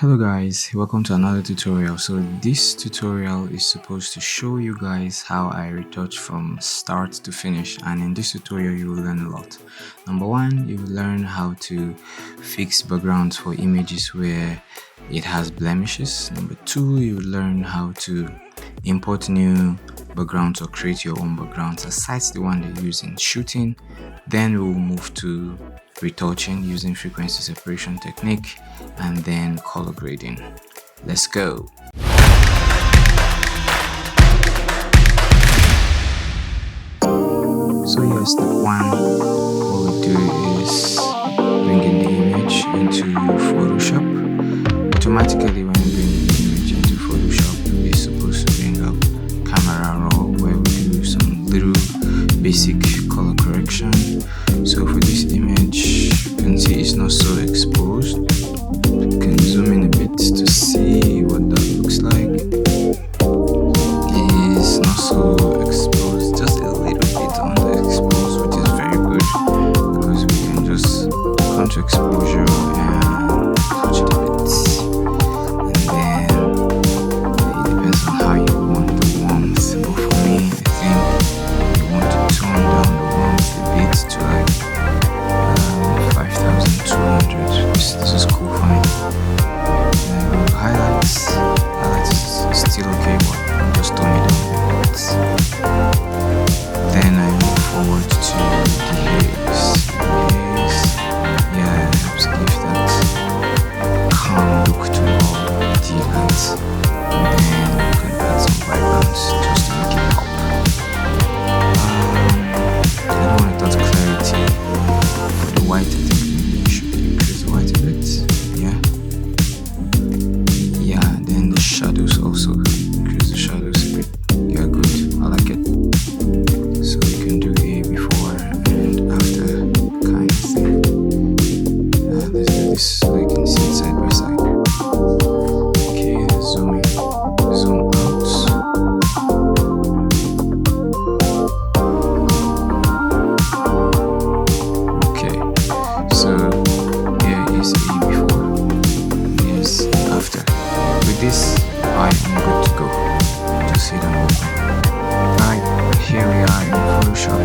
Hello guys, welcome to another tutorial. So this tutorial is supposed to show you guys how I retouch from start to finish, and in this tutorial you will learn a lot. Number one, you will learn how to fix backgrounds for images where it has blemishes. Number two, you will learn how to import new backgrounds or create your own backgrounds aside the one they use in shooting. Then we'll move to retouching using frequency separation technique, and then color grading. Let's go. So yeah, step one, what we do is bring in the image into Photoshop. Automatically when you bring the image into Photoshop, it's supposed to bring up camera raw, where we do some little basic color correction. So for this image, you can see it's not so exposed. You can zoom in a bit to see what that looks like. It's not so exposed, just a little bit underexposed, which is very good because we can just come to exposure and touch it a bit. And then it depends on how you want the warmth. But for me, I think you want to tone down the warmth a bit to like 5200. This is cool for me. Then I go to highlights. Highlights is still okay, but I'm just tone it down a bit. Then I move forward to the haze. Yeah, it helps give that calm look to all the lights. And then you can add some vibrance just to make it pop. I don't want that clarity for the white. I think maybe you should increase the white a bit. Yeah, then the shadows also, increase the shadows a bit. Yeah, good, I like it. So you can do a before and after kind of thing. Let's do this so you can see it side by side. Okay, zoom in, zoom out. Okay, so here is a before, here's a after. With this, I am good to go. Just hit and open. Right, here we are in Photoshop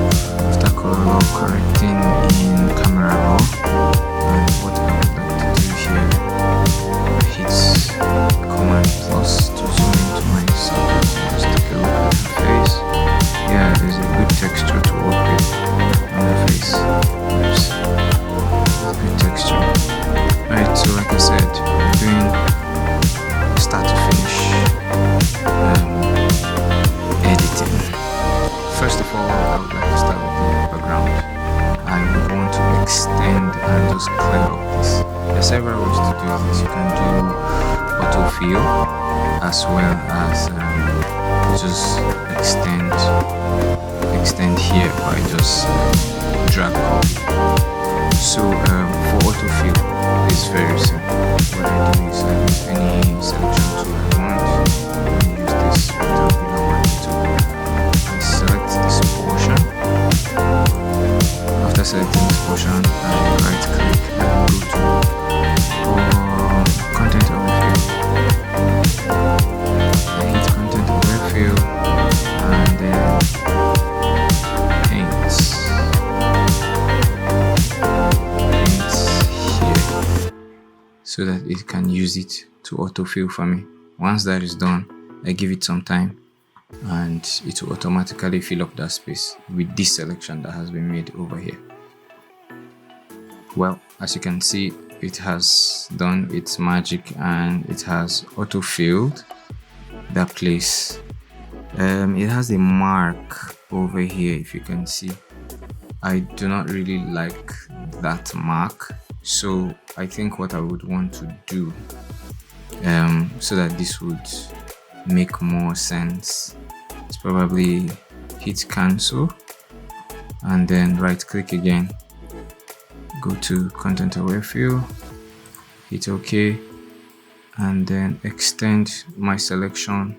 after color correcting in camera raw. And what I would like to do here, hit Command plus to zoom into my subject and just take a look at the face. Yeah, there's a good texture to work with on the face. There's a good texture. Right, so like I said, we're doing start to finish editing. First of all, I would like to start with the background. I would want to extend and just clear up this. There are several ways to do this. You can do autofill as well as just extend here by just drag copy. So for autofill, it's very simple. What I do is I use any selection tool I want. I use this rectangular one tool. I select this portion. After selecting this portion, I right click and go to content overview. I hit content overview and then paints here so that it can use it to autofill for me. Once that is done, I give it some time and it will automatically fill up that space with this selection that has been made over here. Well, as you can see, it has done its magic and it has autofilled that place. It has a mark over here, if you can see. I do not really like that mark, so I think what I would want to do so that this would make more sense is probably hit cancel and then right click again, go to content overview, hit OK, and then extend my selection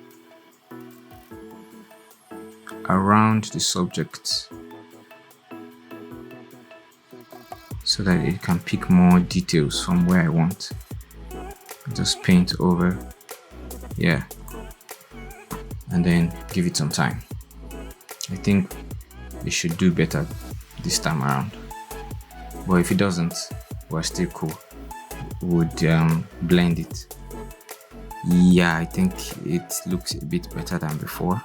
around the subject so that it can pick more details from where I want. just paint over, yeah, and then give it some time. I think it should do better this time around, but if it doesn't, we're still cool. Would blend it. Yeah, I think it looks a bit better than before.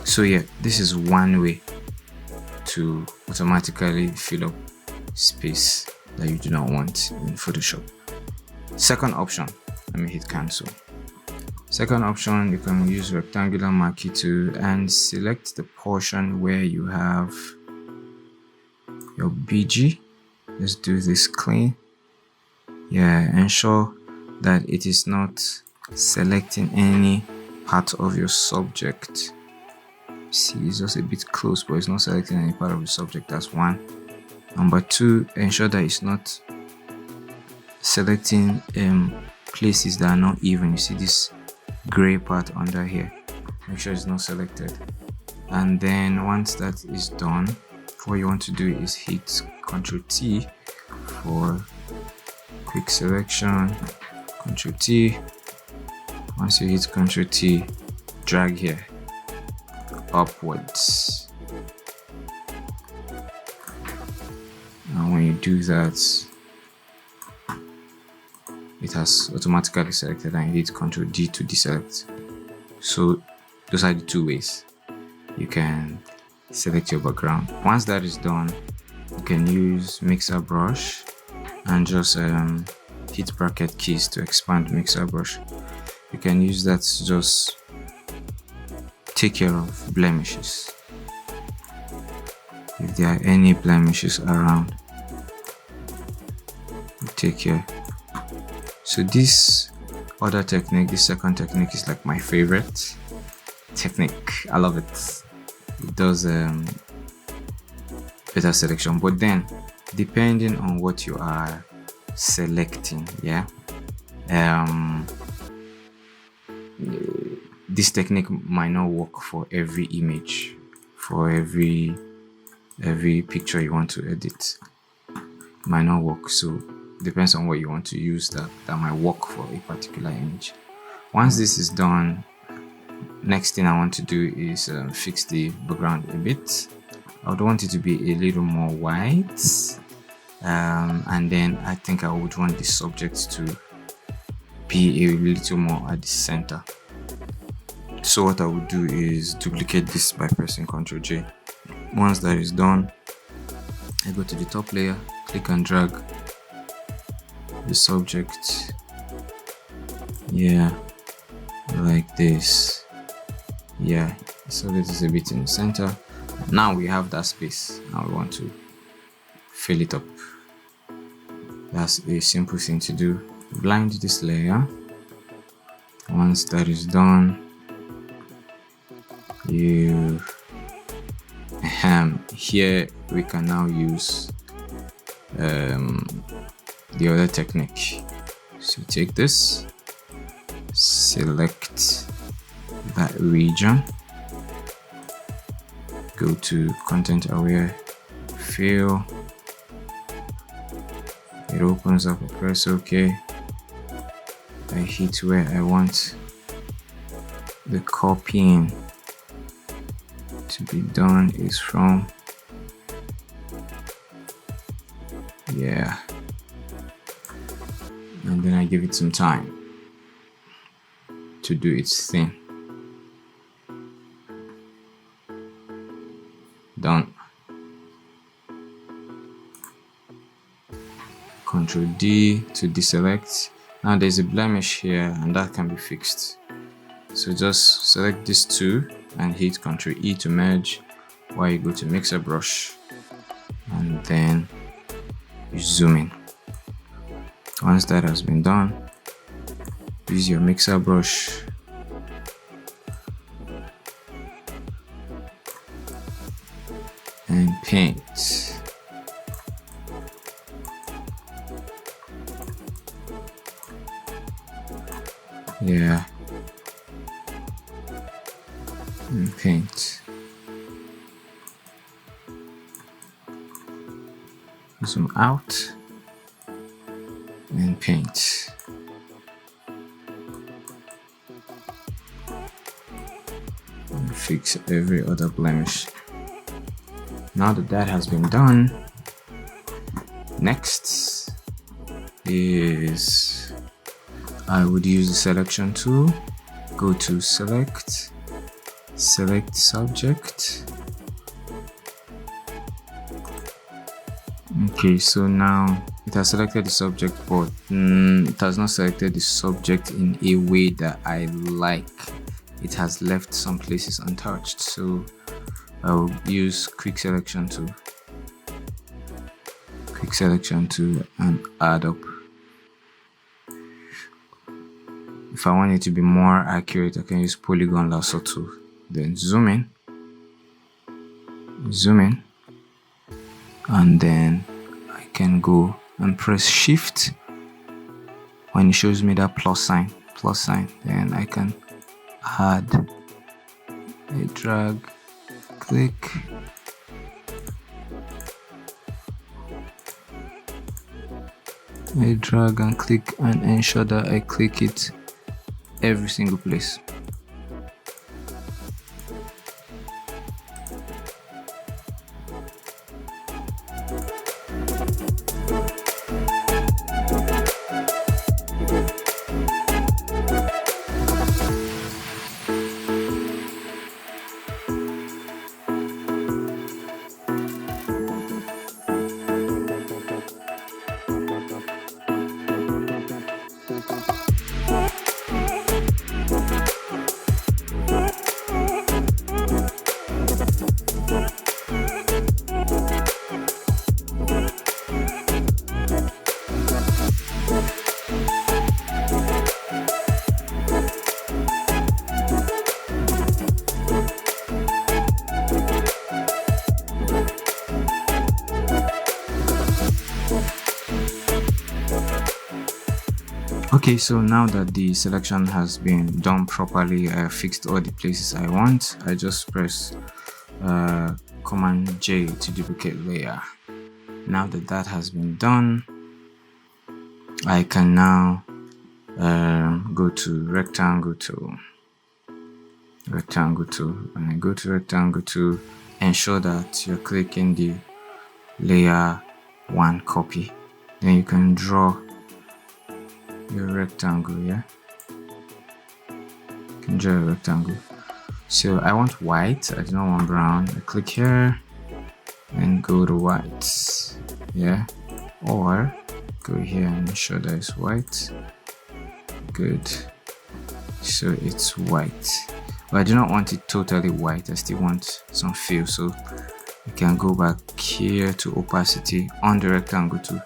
So yeah, this is one way to automatically fill up space that you do not want in Photoshop. Second option, let me hit cancel. Second option, you can use rectangular marquee tool and select the portion where you have your BG. Let's do this clean. Yeah, ensure that it is not selecting any part of your subject. See, it's just a bit close, but it's not selecting any part of the subject. That's one. Number two, ensure that it's not selecting places that are not even. You see this gray part under here, make sure it's not selected. And then once that is done, what you want to do is hit Ctrl T for quick selection. Ctrl T. Once you hit Ctrl T, drag here upwards, and when you do that, it has automatically selected, and you hit Ctrl D to deselect. So those are the two ways you can select your background. Once that is done, you can use mixer brush and just hit bracket keys to expand mixer brush. You can use that to just take care of blemishes. If there are any blemishes around, you take care. So this other technique, this second technique, is like my favorite technique. I love it. It does better selection, but then depending on what you are selecting, yeah, this technique might not work for every image, for every picture you want to edit. It might not work. So depends on what you want to use that might work for a particular image. Once this is done, next thing I want to do is fix the background a bit. I would want it to be a little more white, and then I think I would want the subject to be a little more at the center. So what I would do is duplicate this by pressing Ctrl J. Once that is done, I go to the top layer, click and drag the subject, yeah, like this. Yeah, so this is a bit in the center. Now we have that space. Now we want to fill it up. That's a simple thing to do. Blind this layer. Once that is done, you here we can now use the other technique. So take this, select that region, go to content aware, fill, it opens up, I press OK, I hit where I want the copying to be done is from, yeah, and then I give it some time to do its thing. Done. Ctrl D to deselect. Now there's a blemish here and that can be fixed. So just select these two and hit Ctrl E to merge while you go to mixer brush and then you zoom in. Once that has been done, use your mixer brush and paint. Yeah, and paint. Zoom out and paint. and fix every other blemish. Now that has been done, next is I would use the selection tool. Go to select subject. Okay, so now it has selected the subject, but it has not selected the subject in a way that I like. It has left some places untouched, so I'll use quick selection tool and add up. If I want it to be more accurate, I can use polygon lasso tool, then zoom in, and then I can go and press shift. When it shows me that plus sign, then I can add a drag, click, and ensure that I click it every single place. Okay, so now that the selection has been done properly, I fixed all the places I want. I just press Command J to duplicate layer. Now that has been done, I can now go to rectangle tool. When I go to rectangle tool, ensure that you're clicking the layer 1 copy. Then you can draw your rectangle. You can draw a rectangle. So I want white, I do not want brown. I click here and go to white, or go here and ensure that it's white. Good, so it's white, but I do not want it totally white. I still want some feel, so I can go back here to opacity on the rectangle tool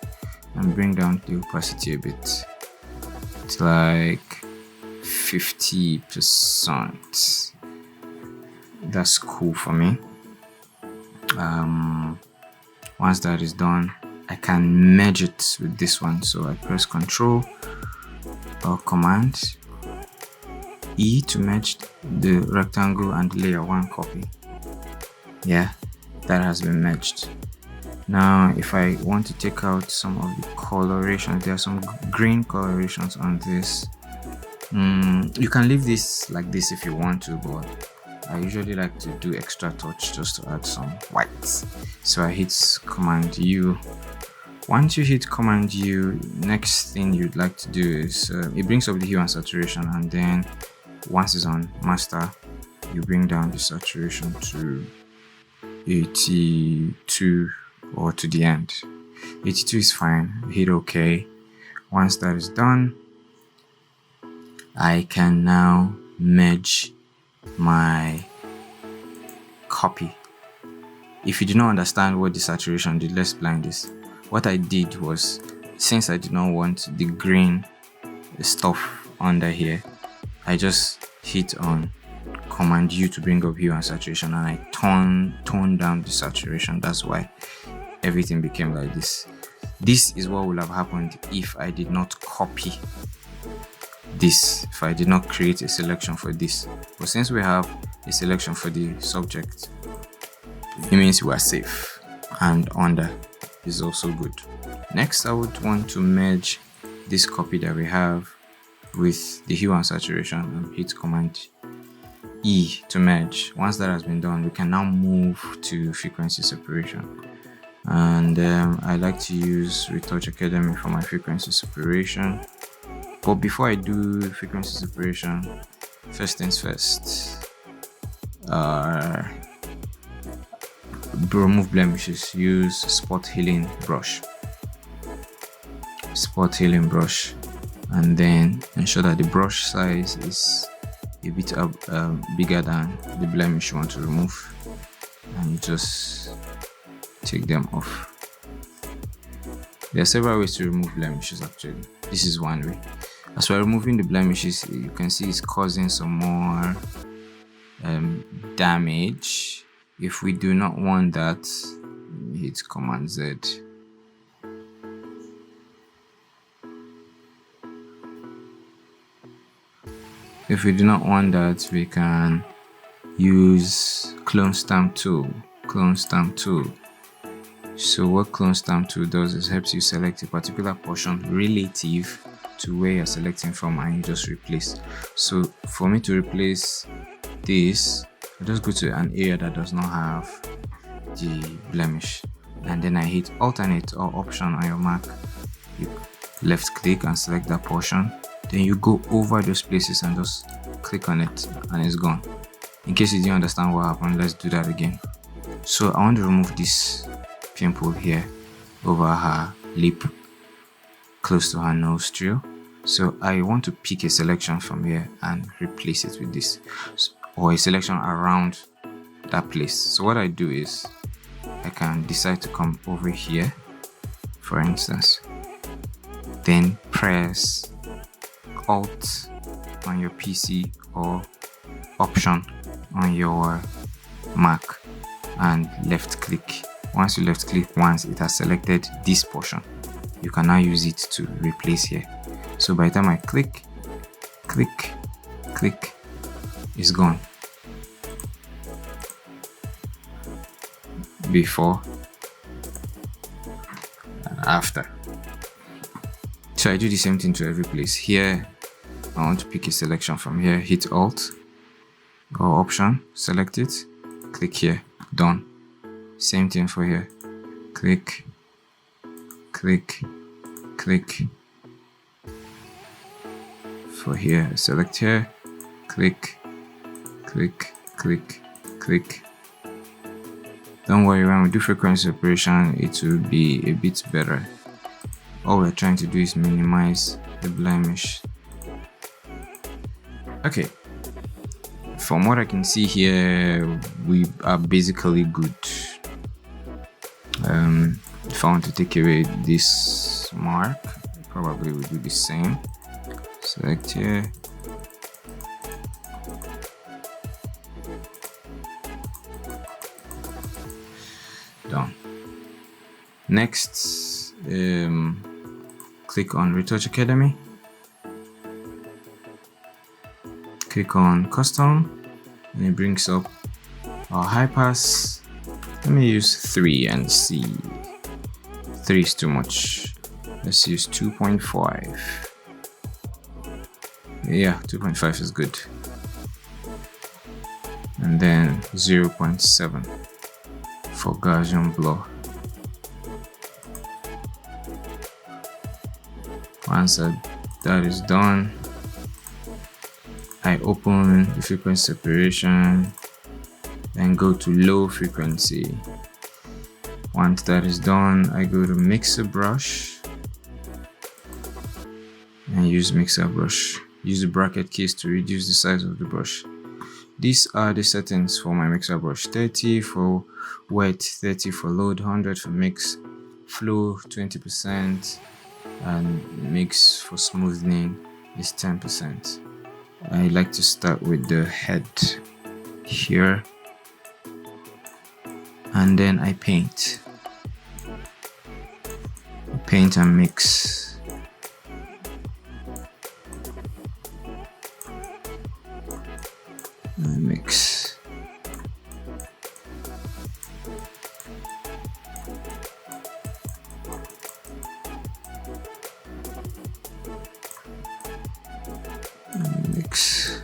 and bring down the opacity a bit. It's like 50%. That's cool for me. Once that is done, I can merge it with this one. So I press Ctrl or Command E to merge the rectangle and layer 1 copy. That has been merged. Now if I want to take out some of the colorations, there are some green colorations on this. You can leave this like this if you want to, but I usually like to do extra touch just to add some white. So I hit Command U. Once you hit Command U, next thing you'd like to do is it brings up the hue and saturation, and then once it's on master, you bring down the saturation to 82 or to the end. 82 is fine. Hit OK. Once that is done, I can now merge my copy. If you do not understand what the saturation did, let's blind this. What I did was, since I did not want the green stuff under here, I just hit on Command U to bring up hue and saturation, and I tone down the saturation. That's why everything became like this. This is what would have happened if I did not copy this, if I did not create a selection for this. But since we have a selection for the subject, it means we are safe, and under is also good. Next, I would want to merge this copy that we have with the hue and saturation, and hit Command E to merge. Once that has been done, we can now move to frequency separation. And I like to use Retouch Academy for my frequency separation. But before I do frequency separation, first things first, remove blemishes. Use spot healing brush, and then ensure that the brush size is a bit bigger than the blemish you want to remove, and you just take them off. There are several ways to remove blemishes. Actually, this is one way. As we're removing the blemishes, you can see it's causing some more damage. If we do not want that, hit Command Z. If we do not want that, we can use Clone Stamp tool. So what Clone Stamp tool does is helps you select a particular portion relative to where you're selecting from, and you just replace. So for me to replace this, I just go to an area that does not have the blemish, and then I hit Alternate or Option on your Mac. You left click and select that portion. Then you go over those places and just click on it, and it's gone. In case you didn't understand what happened, let's do that again. So I want to remove this pimple here over her lip, close to her nostril. So I want to pick a selection from here and replace it with this, or a selection around that place. So what I do is I can decide to come over here, for instance, then press Alt on your PC or Option on your Mac and left click. Once you left click, once it has selected this portion, you can now use it to replace here. So by the time I click, it's gone. Before and after. So I do the same thing to every place. Here I want to pick a selection from here, hit Alt or Option, select it, click here, done. Same thing for here, click. For here, select here, click. Don't worry, when we do frequency separation, it will be a bit better. All we're trying to do is minimize the blemish. Okay, from what I can see here, we are basically good. If I want to take away this mark, probably will do the same. Select here, done. Next, click on Retouch Academy, click on Custom, and it brings up our high pass. Let me use 3 and see. 3 is too much. Let's use 2.5. Yeah, 2.5 is good. And then 0.7 for Gaussian blur. Once that is done, I open the frequency separation, then go to low frequency. Once that is done, I go to mixer brush and use mixer brush. Use the bracket keys to reduce the size of the brush. These are the settings for my mixer brush: 30 for wet, 30 for load, 100 for mix, flow 20%, and mix for smoothing is 10%. I like to start with the head here, and then I paint and mix. Mix. Mix.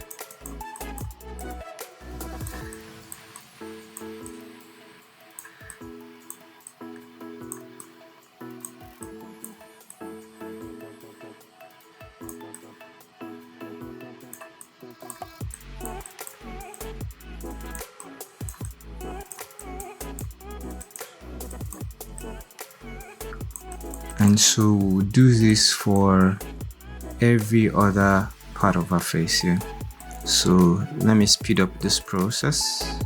And so we'll do this for every other part of our face here. So let me speed up this process.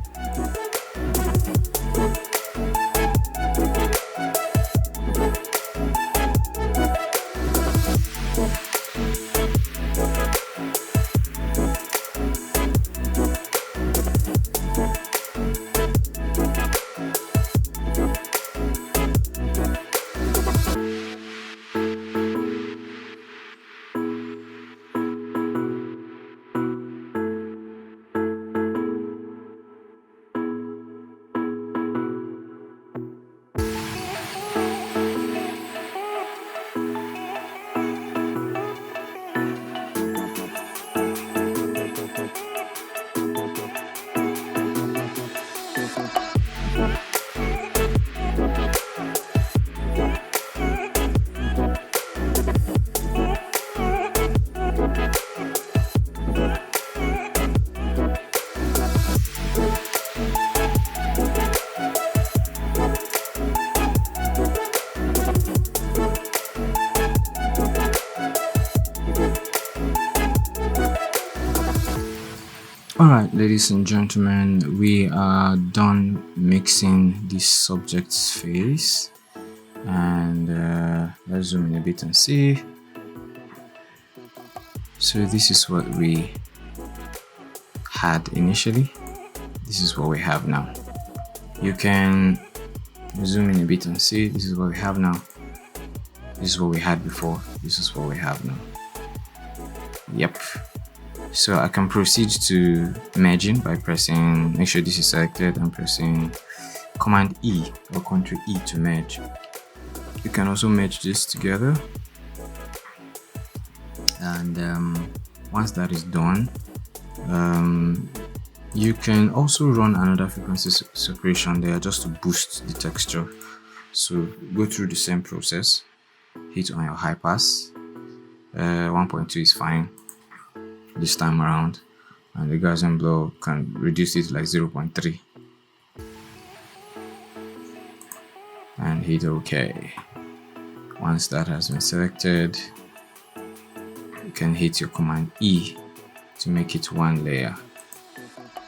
Alright, ladies and gentlemen, we are done mixing this subject's face, and let's zoom in a bit and see. So this is what we had initially, this is what we have now. You can zoom in a bit and see. This is what we have now, this is what we had before, this is what we have now. Yep. So I can proceed to merging by pressing, make sure this is selected, and pressing Command E or Ctrl E to merge. You can also merge this together, and once that is done, you can also run another frequency separation there just to boost the texture. So go through the same process, hit on your high pass, 1.2 is fine this time around, and the Gaussian blur can reduce it to like 0.3 and hit OK. Once that has been selected, you can hit your Command E to make it one layer.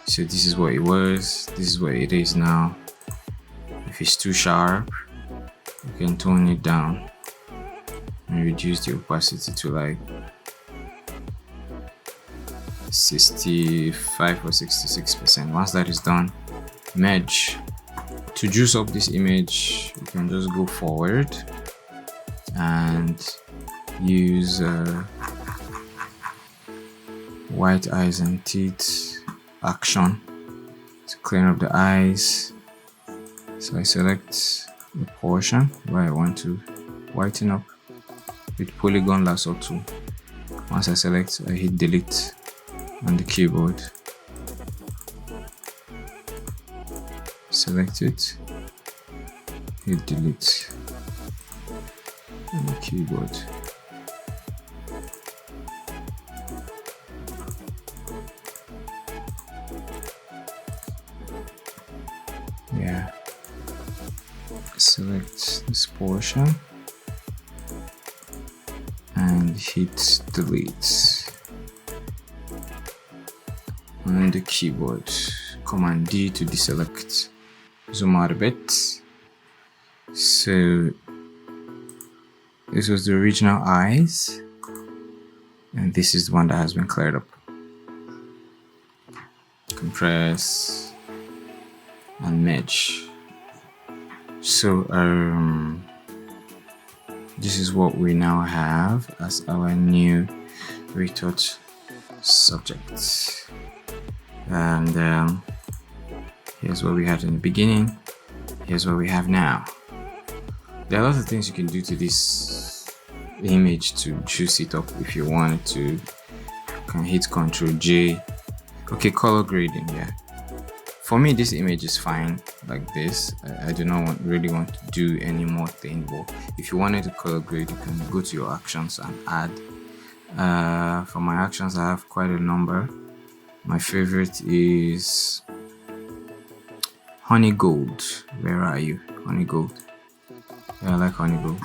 So this is what it was, this is what it is now. If it's too sharp, you can tone it down and reduce the opacity to like 65 or 66%. Once that is done, merge. To juice up this image, you can just go forward and use white eyes and teeth action to clean up the eyes. So I select the portion where I want to whiten up with polygon lasso tool. Once I select, I hit delete on the keyboard, select it, hit delete on the keyboard. Yeah, select this portion and hit delete on the keyboard. Command D to deselect. Zoom out a bit. So this was the original eyes, and this is the one that has been cleared up. Compress and merge. So this is what we now have as our new retouch subject. And here's what we had in the beginning, here's what we have now. There are lots of things you can do to this image to juice it up if you wanted to. You can hit Ctrl J. Okay, color grading, yeah. For me, this image is fine like this. I do not really want to do any more thing, but if you wanted to color grade, you can go to your actions and add. For my actions, I have quite a number. My favorite is Honey Gold. Where are you? Honey Gold. Yeah, I like Honey Gold.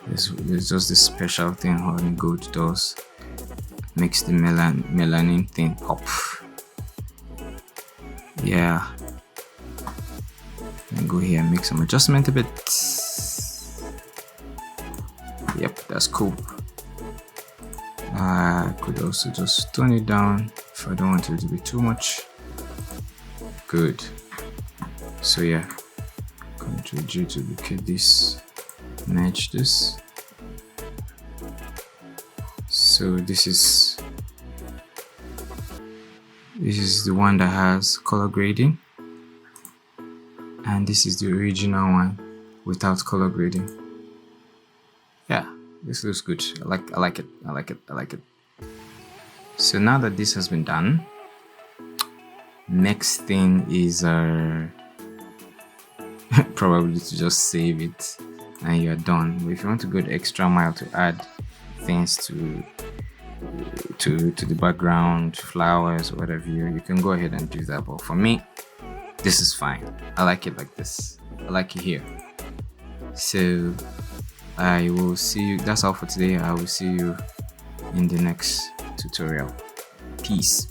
There's just this special thing honey gold does. Makes the melanin thing pop. Yeah. And go here and make some adjustment a bit. Yep, that's cool. I could also just tone it down if I don't want it to be too much. Good. So yeah, Ctrl G to look at this, match this. So this is the one that has color grading, and this is the original one without color grading. Yeah, this looks good. I like it. So now that this has been done, next thing is probably to just save it and you're done. But if you want to go the extra mile to add things to the background, flowers or whatever, you can go ahead and do that. But for me, this is fine. I like it like this. I like it here. So I will see you. That's all for today. I will see you in the next tutorial. Peace.